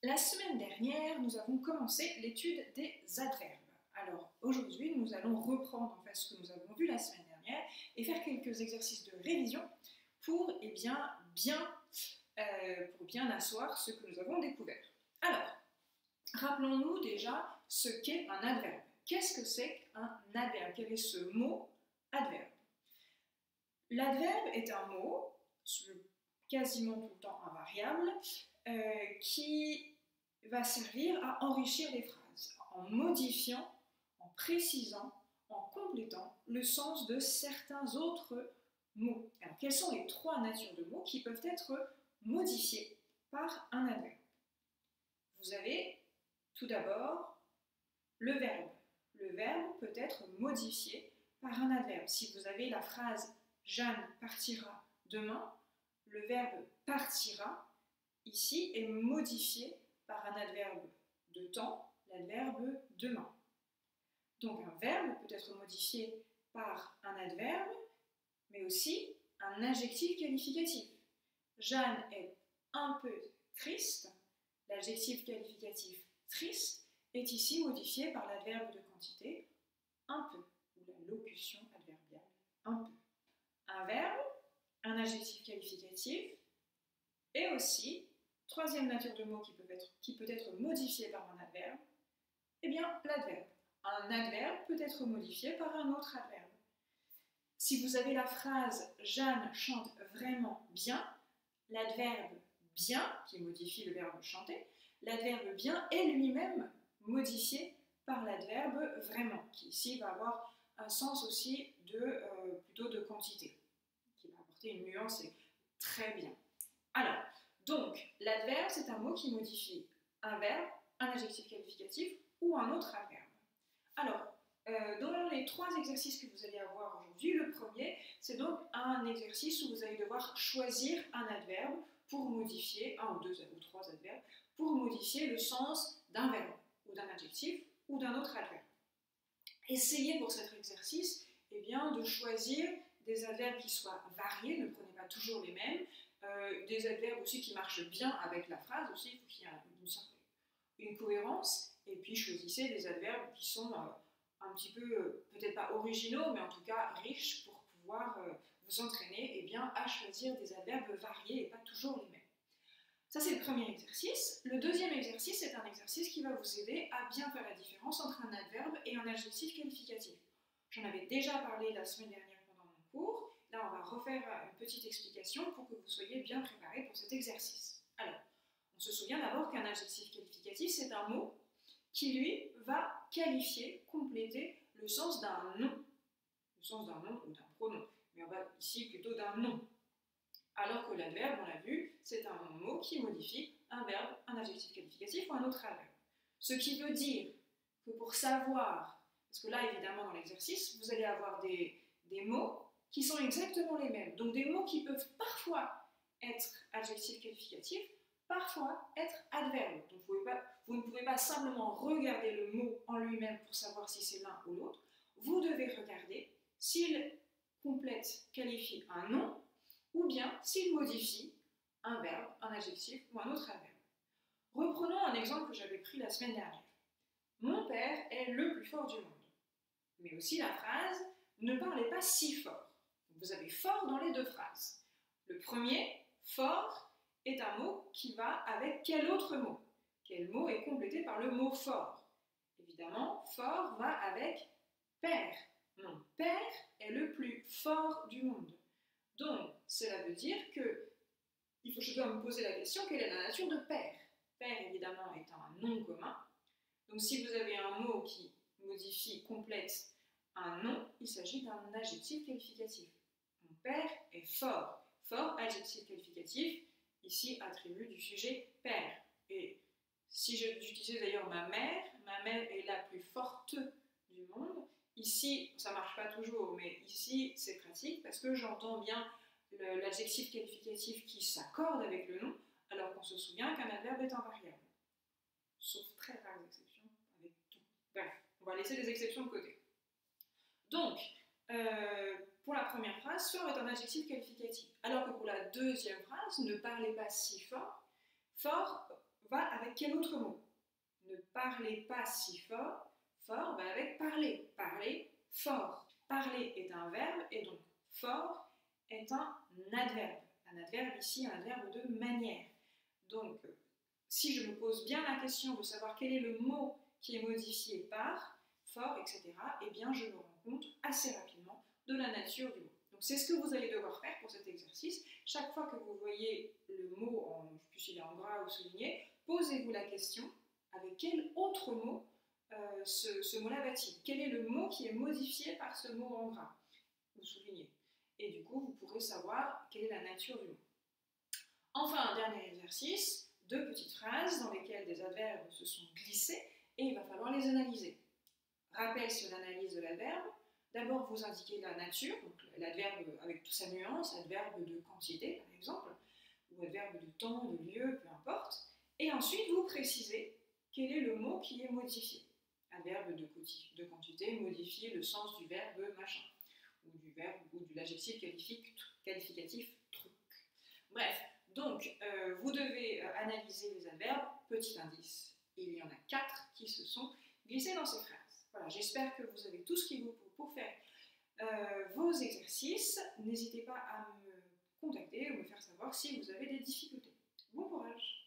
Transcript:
La semaine dernière, nous avons commencé l'étude des adverbes. Alors aujourd'hui, nous allons reprendre ce que nous avons vu la semaine dernière et faire quelques exercices de révision pour bien asseoir ce que nous avons découvert. Alors, rappelons-nous déjà ce qu'est un adverbe. Qu'est-ce que c'est qu'un adverbe? Quel est ce mot adverbe? L'adverbe est un mot, quasiment tout le temps invariable, qui va servir à enrichir les phrases, en modifiant, en précisant, en complétant le sens de certains autres mots. Alors, quelles sont les trois natures de mots qui peuvent être modifiés par un adverbe? Vous avez tout d'abord le verbe. Le verbe peut être modifié par un adverbe. Si vous avez la phrase « Jeanne partira demain », le verbe « partira » ici est modifié par un adverbe de temps, l'adverbe demain. Donc un verbe peut être modifié par un adverbe, mais aussi un adjectif qualificatif. Jeanne est un peu triste. L'adjectif qualificatif triste est ici modifié par l'adverbe de quantité un peu, ou la locution adverbiale un peu. Un verbe, un adjectif qualificatif, et aussi, troisième nature de mot qui peut être modifié par un adverbe, eh bien l'adverbe. Un adverbe peut être modifié par un autre adverbe. Si vous avez la phrase « Jeanne chante vraiment bien », l'adverbe « bien » qui modifie le verbe « chanter », l'adverbe « bien » est lui-même modifié par l'adverbe « vraiment », qui ici va avoir un sens aussi plutôt de quantité, qui va apporter une nuance et très bien. Alors, donc, l'adverbe, c'est un mot qui modifie un verbe, un adjectif qualificatif ou un autre adverbe. Alors, dans les trois exercices que vous allez avoir aujourd'hui, le premier, c'est donc un exercice où vous allez devoir choisir un adverbe pour modifier, un ou deux ou trois adverbes, pour modifier le sens d'un verbe, ou d'un adjectif, ou d'un autre adverbe. Essayez pour cet exercice de choisir des adverbes qui soient variés, ne prenez pas toujours les mêmes, des adverbes aussi qui marchent bien avec la phrase, aussi, il faut qu'il y ait une cohérence, et puis choisissez des adverbes qui sont un petit peu, peut-être pas originaux, mais en tout cas riches pour pouvoir vous entraîner à choisir des adverbes variés et pas toujours les mêmes. Ça, c'est le premier exercice. Le deuxième exercice est un exercice qui va vous aider à bien faire la différence entre un adverbe et un adjectif qualificatif. J'en avais déjà parlé la semaine dernière pendant mon cours. Là, on va refaire une petite explication pour que vous soyez bien préparés pour cet exercice. Alors, on se souvient d'abord qu'un adjectif qualificatif, c'est un mot qui, lui, va qualifier, compléter le sens d'un nom. Le sens d'un nom ou d'un pronom. Mais on va ici plutôt d'un nom. Alors que l'adverbe, on l'a vu, c'est un mot qui modifie un verbe, un adjectif qualificatif ou un autre adverbe. Ce qui veut dire que pour savoir, parce que là, évidemment, dans l'exercice, vous allez avoir des mots qui sont exactement les mêmes. Donc des mots qui peuvent parfois être adjectifs qualificatifs, parfois être adverbes. Donc vous ne pouvez pas simplement regarder le mot en lui-même pour savoir si c'est l'un ou l'autre. Vous devez regarder s'il complète, qualifie un nom, ou bien s'il modifie un verbe, un adjectif ou un autre adverbe. Reprenons un exemple que j'avais pris la semaine dernière. Mon père est le plus fort du monde. Mais aussi la phrase « ne parlez pas si fort ». Vous avez « fort » dans les deux phrases. Le premier, « fort », est un mot qui va avec quel autre mot? Quel mot est complété par le mot « fort » ? Évidemment, « fort » va avec « père ». Mon père est le plus fort du monde. Donc, cela veut dire que je dois me poser la question, quelle est la nature de père? Père, évidemment, est un nom commun. Donc, si vous avez un mot qui modifie, complète un nom, il s'agit d'un adjectif qualificatif. Mon père est fort. Fort, adjectif qualificatif, ici, attribut du sujet père. Et si j'utilisais d'ailleurs ma mère est la plus forte du monde. Ici, ça ne marche pas toujours, mais ici, c'est pratique parce que j'entends bien l'adjectif qualificatif qui s'accorde avec le nom, alors qu'on se souvient qu'un adverbe est invariable. Sauf très rares exceptions, avec tout. Bref, on va laisser les exceptions de côté. Donc, pour la première phrase, fort est un adjectif qualificatif. Alors que pour la deuxième phrase, ne parlez pas si fort, fort va avec quel autre mot? Ne parlez pas si fort, fort va avec parler, parler fort. Parler est un verbe et donc fort est un adverbe. Un adverbe ici, un adverbe de manière. Donc, si je me pose bien la question de savoir quel est le mot qui est modifié par fort, etc., eh bien, je me rends compte assez rapidement de la nature du mot. Donc, c'est ce que vous allez devoir faire pour cet exercice. Chaque fois que vous voyez le mot, je ne sais plus s'il est en gras ou souligné, posez-vous la question, avec quel autre mot ce mot-là va-t-il? Quel est le mot qui est modifié par ce mot en gras ou souligné? Et du coup, vous pourrez savoir quelle est la nature du mot. Enfin, un dernier exercice, 2 petites phrases dans lesquelles des adverbes se sont glissés et il va falloir les analyser. Rappel sur l'analyse de l'adverbe. D'abord, vous indiquez la nature, donc l'adverbe avec toute sa nuance, adverbe de quantité par exemple, ou adverbe de temps, de lieu, peu importe. Et ensuite, vous précisez quel est le mot qui est modifié. Adverbe de quantité modifie le sens du verbe machin, ou du verbe ou de l'adjectif qualificatif truc. Bref, donc vous devez analyser les adverbes. Petit indice, il y en a 4 qui se sont glissés dans ces phrases. Voilà, j'espère que vous avez tout ce qu'il vous faut pour faire vos exercices. N'hésitez pas à me contacter ou me faire savoir si vous avez des difficultés. Bon courage!